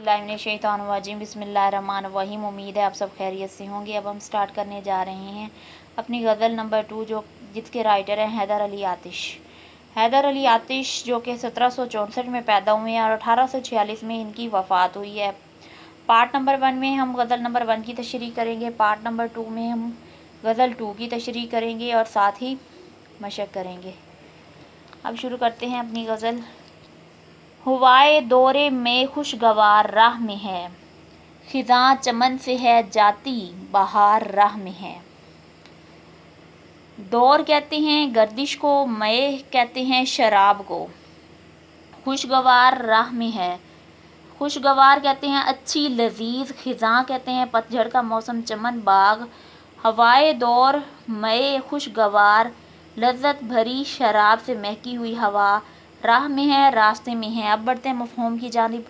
बिस्मिल्लाहिर्रहमानिर्रहीम बिस्मिल्लाहिर्रहमानिर्रहीम। उम्मीद है आप सब खैरियत से होंगे। अब हम स्टार्ट करने जा रहे हैं अपनी गज़ल नंबर 2, जो जिसके राइटर हैं हैदर अली आतिश। हैदर अली आतिश जो कि 1764 में पैदा हुए हैं और 1846 में इनकी वफ़ात हुई है। पार्ट नंबर 1 में हम गज़ल नंबर 1 की तशरीह करेंगे, पार्ट नंबर 2 में हम गज़ल 2 की तशरीह करेंगे और साथ ही मशक करेंगे। अब शुरू करते हैं अपनी गज़ल। हुवाए दौरे में खुशगवार राह में है, खिज़ां चमन से है जाती बहार राह में है। दौर कहते हैं गर्दिश को, मय कहते हैं शराब को। खुशगवार राह में है, खुशगवार कहते हैं अच्छी लजीज, खिज़ां कहते हैं पतझड़ का मौसम, चमन बाग। हवाए दौर मय खुशगवार, लज्जत भरी शराब से महकी हुई हवा, राह में है रास्ते में है। अब बढ़ते हैं मफ़हूम की जानिब।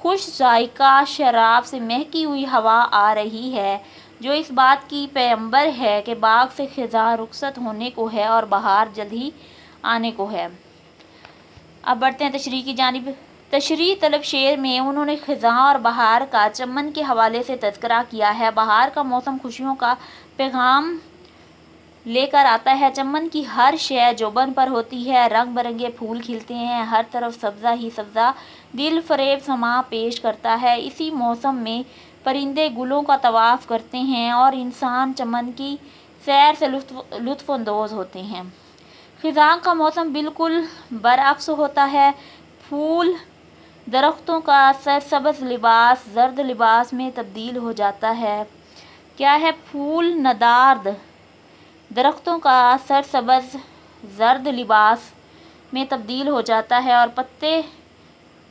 खुश जायका शराब से महकी हुई हवा आ रही है, जो इस बात की पैगंबर है कि बाग से खिज़ां रुखसत होने को है और बहार जल्द ही आने को है। अब बढ़ते हैं तशरीह की जानिब। तशरीह तलब शेर में उन्होंने खिज़ां और बहार का चमन के हवाले से तज़किरा किया है। बहार का मौसम खुशियों का पैगाम लेकर आता है। चमन की हर शय जोबन पर होती है, रंग बिरंगे फूल खिलते हैं, हर तरफ सब्ज़ा ही सब्ज़ा दिल फरेब समा पेश करता है। इसी मौसम में परिंदे गुलों का तवाफ़ करते हैं और इंसान चमन की सैर से लुत्फ़अंदोज़ होते हैं। खिज़ां का मौसम बिल्कुल बरअक्स होता है। फूल दरख्तों का सरसब्ज़ लिबास जर्द लिबास में तब्दील हो जाता है। क्या है? फूल नदार्द दरख्तों का सरसब्ज़ जर्द लिबास में तब्दील हो जाता है और पत्ते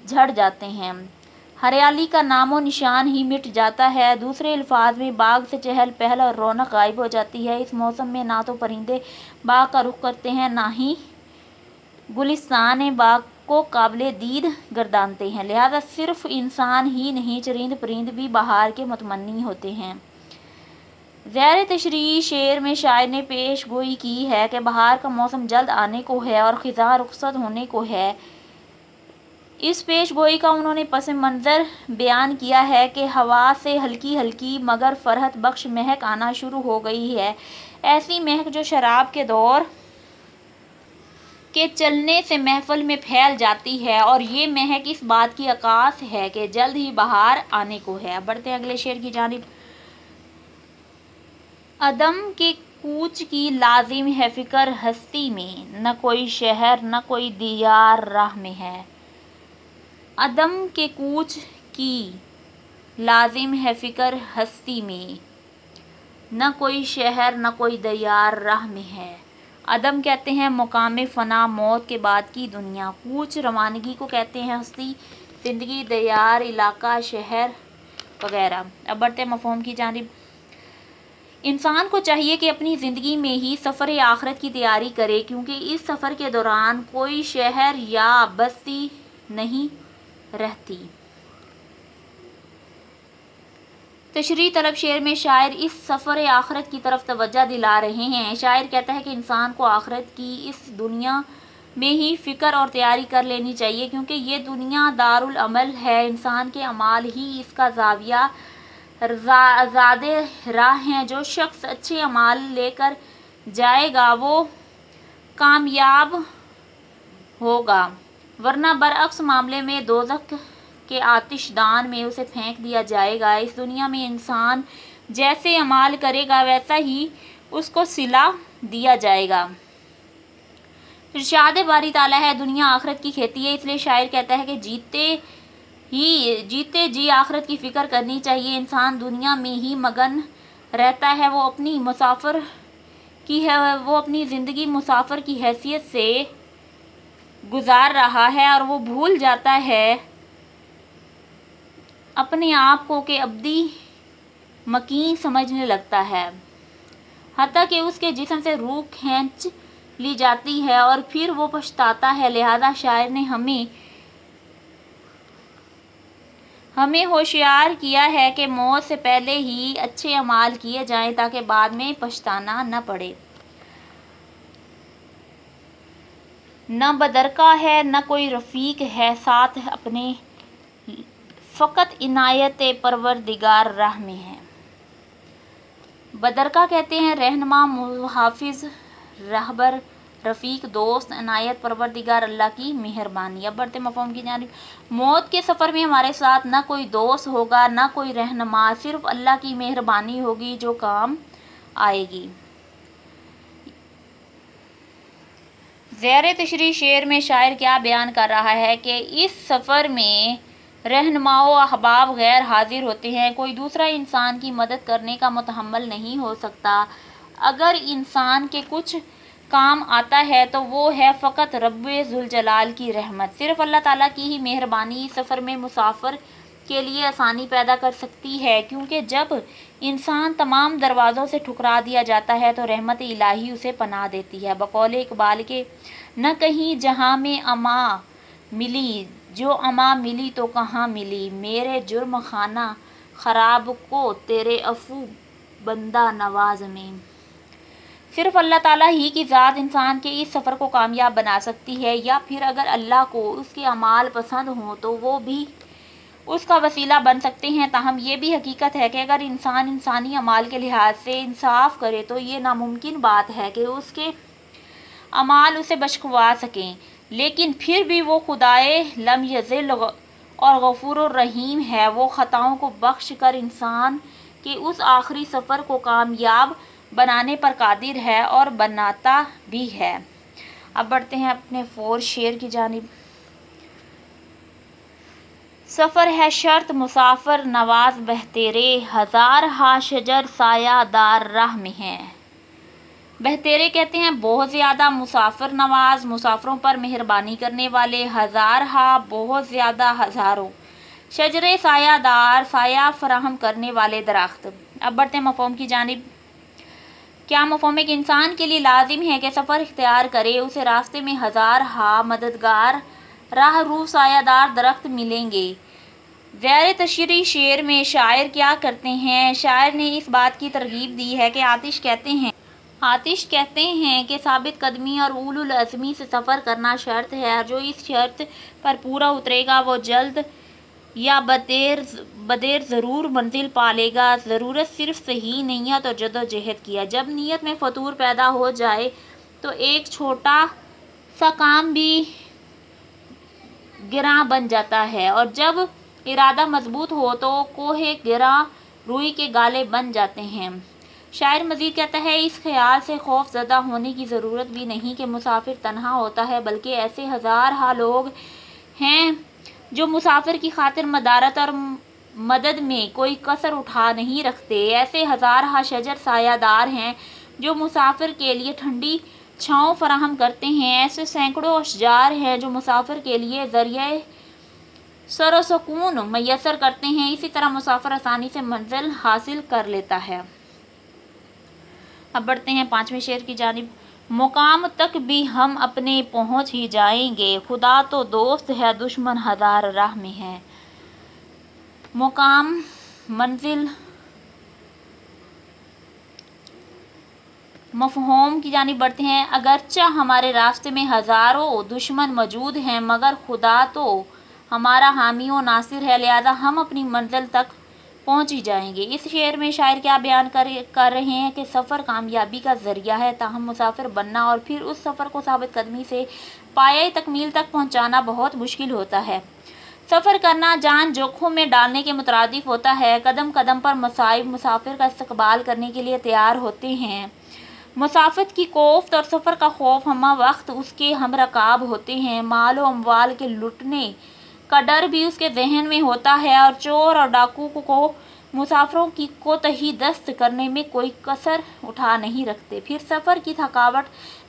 झड़ जाते हैं। हरियाली का नामो निशान ही मिट जाता है। दूसरे अल्फाज में बाग से चहल पहल और रौनक गायब हो जाती है। इस मौसम में ना तो परिंदे बाग का रुख करते हैं, ना ही गुलिस्तान बाग को काबिले दीद गर्दानते हैं। लिहाजा सिर्फ इंसान ही नहीं, चरिंद परिंद भी बहार के मुतमन्नी होते हैं। ज़ैर तशरीह शेर में शायर ने पेश गोई की है कि बहार का मौसम जल्द आने को है और खिज़ां रुखसत होने को है। इस पेश गोई का उन्होंने पस मंज़र बयान किया है कि हवा से हल्की हल्की मगर फ़रहत बख्श महक आना शुरू हो गई है। ऐसी महक जो शराब के दौर के चलने से महफिल में फैल जाती है, और ये महक इस बात की अक्कास है कि जल्द ही बहार आने को है। बढ़ते हैं अगले शेर की जानिब। अदम के कूच की लाजिम है फ़िक्र हस्ती में, न कोई शहर न कोई दियार राह में है। अदम के कूच की लाजिम है फ़िक्र हस्ती में, न कोई शहर न कोई दियार राह में है। अदम कहते हैं मुकाम फ़ना, मौत के बाद की दुनिया। कूच रवानगी को कहते हैं, हस्ती ज़िंदगी, दियार इलाका, शहर वगैरह। अब बढ़ते हैं मफ़हूम की जानिब। इंसान को चाहिए कि अपनी ज़िंदगी में ही सफ़र आखिरत की तैयारी करे, क्योंकि इस सफ़र के दौरान कोई शहर या बस्ती नहीं रहती। तशरीह तलब शेर में शायर इस सफ़र आखिरत की तरफ तवज्जो दिला रहे हैं। शायर कहता है कि इंसान को आखिरत की इस दुनिया में ही फ़िक्र और तैयारी कर लेनी चाहिए, क्योंकि ये दुनिया दारुल अमल है। इंसान के अमाल ही इसका ज़ाविया ज़ादे राह हैं। जो शख्स अच्छे अमाल लेकर जाएगा वो कामयाब होगा, वरना बरअक्स मामले में दोज़ख के आतिशदान में उसे फेंक दिया जाएगा। इस दुनिया में इंसान जैसे अमाल करेगा वैसा ही उसको सिला दिया जाएगा। इरशाद बारी ताला है, दुनिया आखिरत की खेती है। इसलिए शायर कहता है कि जीते जी आखिरत की फ़िक्र करनी चाहिए। इंसान दुनिया में ही मगन रहता है, वो अपनी ज़िंदगी मुसाफिर की हैसियत से गुजार रहा है, और वो भूल जाता है अपने आप को कि अब्दी मकीन समझने लगता है, हत्ता कि उसके जिस्म से रूह खींच ली जाती है और फिर वो पछताता है। लिहाजा शायर ने हमें होशियार किया है कि मौत से पहले ही अच्छे अमाल किए जाएं, ताकि बाद में पछताना न पड़े। न बदरका है न कोई रफ़ीक है, फ़कत इनायत परवरदिगार राह में है। बदरका कहते हैं रहनुमा, मुहाफिज, रहबर, रफ़ीक, दोस्त, इनायत परवरदिगार अल्लाह की मेहरबानी। अब बढ़ते मफ़हूम की जानिब। मौत के सफ़र में हमारे साथ ना कोई दोस्त होगा ना कोई रहनुमा, सिर्फ़ अल्लाह की मेहरबानी होगी जो काम आएगी। ज़ेर तशरीह शेर में शायर क्या बयान कर रहा है कि इस सफ़र में रहनुमाओ अहबाब गैर हाजिर होते हैं, कोई दूसरा इंसान की मदद करने का मुतहम्मल नहीं हो सकता। अगर इंसान के कुछ काम आता है तो वो है फ़कत रब्बे ज़ुल जलाल की रहमत। सिर्फ़ अल्लाह ताला की ही मेहरबानी इस सफ़र में मुसाफिर के लिए आसानी पैदा कर सकती है, क्योंकि जब इंसान तमाम दरवाज़ों से ठुकरा दिया जाता है तो रहमत इलाही उसे पनाह देती है। बकौल इकबाल के न कहीं जहाँ में अमा मिली, जो अमा मिली तो कहाँ मिली, मेरे जुर्म खाना ख़राब को तेरे अफ़ू बंदा नवाज में। सिर्फ़ अल्लाह ताला ही की ज़ात इंसान के इस सफ़र को कामयाब बना सकती है, या फिर अगर अल्लाह को उसके अमाल पसंद हों तो वो भी उसका वसीला बन सकते हैं। ताहम ये भी हकीकत है कि अगर इंसान इंसानी अमाल के लिहाज से इंसाफ करे तो ये नामुमकिन बात है कि उसके अमाल उसे बख्शवा सकें, लेकिन फिर भी वो खुदाए लम यज़िल और गफूरुर रहीम है। वो ख़ताओं को बख्श कर इंसान के उस आखिरी सफ़र को कामयाब बनाने पर कादिर है और बनाता भी है। अब बढ़ते हैं अपने फोर शेर की जानिब। सफ़र है शर्त मुसाफिर नवाज बहतेरे, हज़ार हा शजर सायादार राह में है। बहतेरे कहते हैं बहुत ज़्यादा, मुसाफिर नवाज मुसाफिरों पर मेहरबानी करने वाले, हज़ार हा बहुत ज़्यादा हज़ारों, शजरे सायादार साया फराहम करने वाले दरख्त। अब बढ़ते हैं मफ़हूम की जानिब। क्या मफ़हूम है कि इंसान के लिए लाजिम है कि सफ़र इख्तियार करे, उसे रास्ते में हज़ार हा मददगार राह रू सायादार दरख्त मिलेंगे। ज़ेर तशरीह शेर में शायर क्या करते हैं, शायर ने इस बात की तरगीब दी है कि आतिश कहते हैं कि साबित कदमी और उलुल अज़मी से सफ़र करना शर्त है, जो इस शर्त पर पूरा उतरेगा वो जल्द या बदेर ज़रूर मंजिल पा लेगा। ज़रूरत सिर्फ सही नीयत और जद्दोजहद की है। जब नीयत में फतूर पैदा हो जाए तो एक छोटा सा काम भी गिरां बन जाता है, और जब इरादा मजबूत हो तो कोहे गिरां रुई के गाले बन जाते हैं। शायर मज़ीद कहता है, इस ख्याल से खौफ ज़दा होने की ज़रूरत भी नहीं कि मुसाफिर तन्हा होता है, बल्कि ऐसे हज़ार हा लोग हैं जो मुसाफिर की खातिर मदारत और मदद में कोई कसर उठा नहीं रखते। ऐसे हज़ार हा शजर सायादार हैं जो मुसाफिर के लिए ठंडी छाँव फराहम करते हैं। ऐसे सैकड़ों अशजार हैं जो मुसाफिर के लिए ज़रिए सरो सुकून मैसर करते हैं। इसी तरह मुसाफिर आसानी से मंजिल हासिल कर लेता है। अब बढ़ते हैं पाँचवें शेर की जानिब। मुकाम तक भी हम अपने पहुँच ही जाएंगे, खुदा तो दोस्त है दुश्मन हज़ार राह में है। मुकाम मंजिल मफ़हूम की जानिब बढ़ते हैं। अगरचा हमारे रास्ते में हज़ारों दुश्मन मौजूद हैं, मगर खुदा तो हमारा हामी व नासिर है, लिहाजा हम अपनी मंजिल तक पहुँच ही जाएंगे। इस शेर में शायर क्या बयान कर रहे हैं कि सफ़र कामयाबी का ज़रिया है, ताहम मुसाफिर बनना और फिर उस सफ़र को साबित कदमी से पाए तकमील तक पहुँचाना बहुत मुश्किल होता है। सफ़र करना जान जोखों में डालने के मुतरादिफ होता है। कदम कदम पर मसाइब मुसाफिर का इस्तकबाल करने के लिए तैयार होते हैं। मुसाफिर की कोफ्त और सफ़र का खौफ हमा वक्त उसके हमरकाब होते हैं। माल व अमवाल के लुटने का डर भी उसके जहन में होता है, और चोर और डाकू को मुसाफिरों की कोतही दस्त करने में कोई कसर उठा नहीं रखते। फिर सफ़र की थकावट,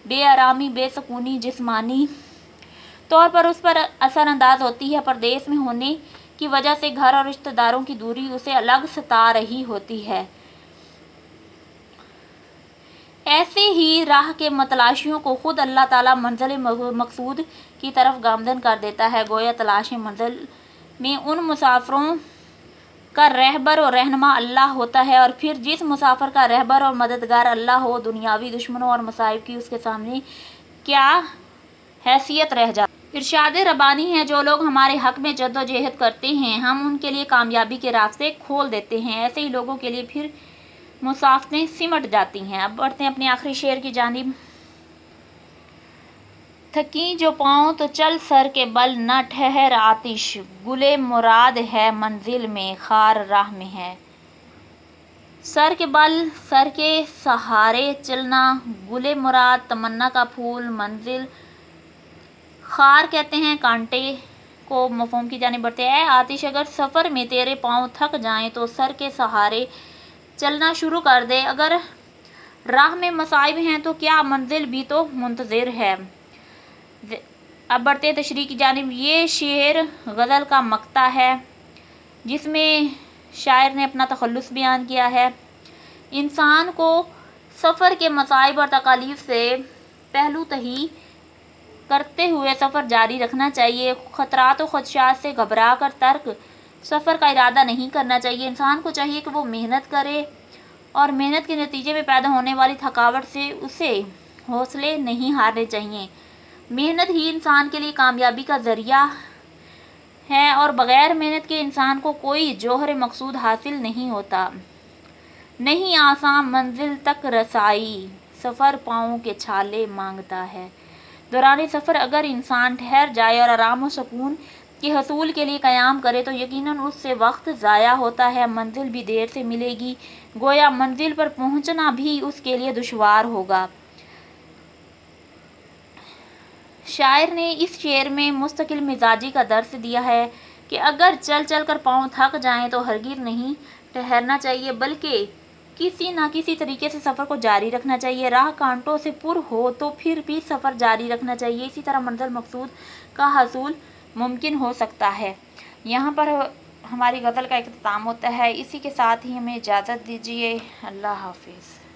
बेआरामी, बेसुकूनी जिस्मानी तौर पर उस पर असरअंदाज होती है। परदेश में होने की वजह से घर और रिश्तेदारों की दूरी उसे अलग सता रही होती है। ऐसे ही राह के मतलाशियों को खुद अल्लाह ताला मंजिल मकसूद की तरफ गामजन कर देता है। गोया तलाश मंजिल में उन मुसाफिरों का रहबर और रहनुमा अल्लाह होता है, और फिर जिस मुसाफिर का रहबर और मददगार अल्लाह हो, दुनियावी दुश्मनों और मसाइब की उसके सामने क्या हैसियत रह जाती। ارشاد ربانی ہے، جو لوگ ہمارے حق میں جدوجہد کرتے ہیں ہم ان کے لیے کامیابی کے راستے کھول دیتے ہیں، ایسے ہی لوگوں کے لیے پھر مسافتیں سمٹ جاتی ہیں۔ اب بڑھتے ہیں اپنے آخری شعر کی جانب۔ تھکیں جو پاؤں تو چل سر کے بل، نہ ٹھہر آتش گلے مراد ہے منزل میں، خار راہ میں ہے۔ سر کے بل، سر کے سہارے چلنا، گلے مراد تمنا کا پھول، منزل خار کہتے ہیں کانٹے کو۔ مفہوم کی جانب بڑھتے ہیں۔ اے آتش اگر سفر میں تیرے پاؤں تھک جائیں تو سر کے سہارے چلنا شروع کر دے، اگر راہ میں مصائب ہیں تو کیا منزل بھی تو منتظر ہے۔ اب بڑھتے ہیں تشریح کی جانب۔ یہ شعر غزل کا مقطع ہے جس میں شاعر نے اپنا تخلص بیان کیا ہے۔ انسان کو سفر کے مصائب اور تکالیف سے پہلو تہی کرتے ہوئے سفر جاری رکھنا چاہیے، خطرات و خدشات سے گھبرا کر ترک سفر کا ارادہ نہیں کرنا چاہیے۔ انسان کو چاہیے کہ وہ محنت کرے اور محنت کے نتیجے میں پیدا ہونے والی تھکاوٹ سے اسے حوصلے نہیں ہارنے چاہیے۔ محنت ہی انسان کے لیے کامیابی کا ذریعہ ہے اور بغیر محنت کے انسان کو کوئی جوہر مقصود حاصل نہیں ہوتا۔ نہیں آساں منزل تک رسائی، سفر پاؤں کے چھالے مانگتا ہے۔ دوران سفر اگر انسان ٹھہر جائے اور آرام و سکون کے حصول کے لیے قیام کرے تو یقیناً اس سے وقت ضائع ہوتا ہے، منزل بھی دیر سے ملے گی، گویا منزل پر پہنچنا بھی اس کے لیے دشوار ہوگا۔ شاعر نے اس شعر میں مستقل مزاجی کا درس دیا ہے کہ اگر چل چل کر پاؤں تھک جائیں تو ہرگز نہیں ٹھہرنا چاہیے، بلکہ کسی نہ کسی طریقے سے سفر کو جاری رکھنا چاہیے۔ راہ کانٹوں سے پر ہو تو پھر بھی سفر جاری رکھنا چاہیے، اسی طرح منزل مقصود کا حصول ممکن ہو سکتا ہے۔ یہاں پر ہماری غزل کا اختتام ہوتا ہے۔ اسی کے ساتھ ہی ہمیں اجازت دیجیے۔ اللہ حافظ۔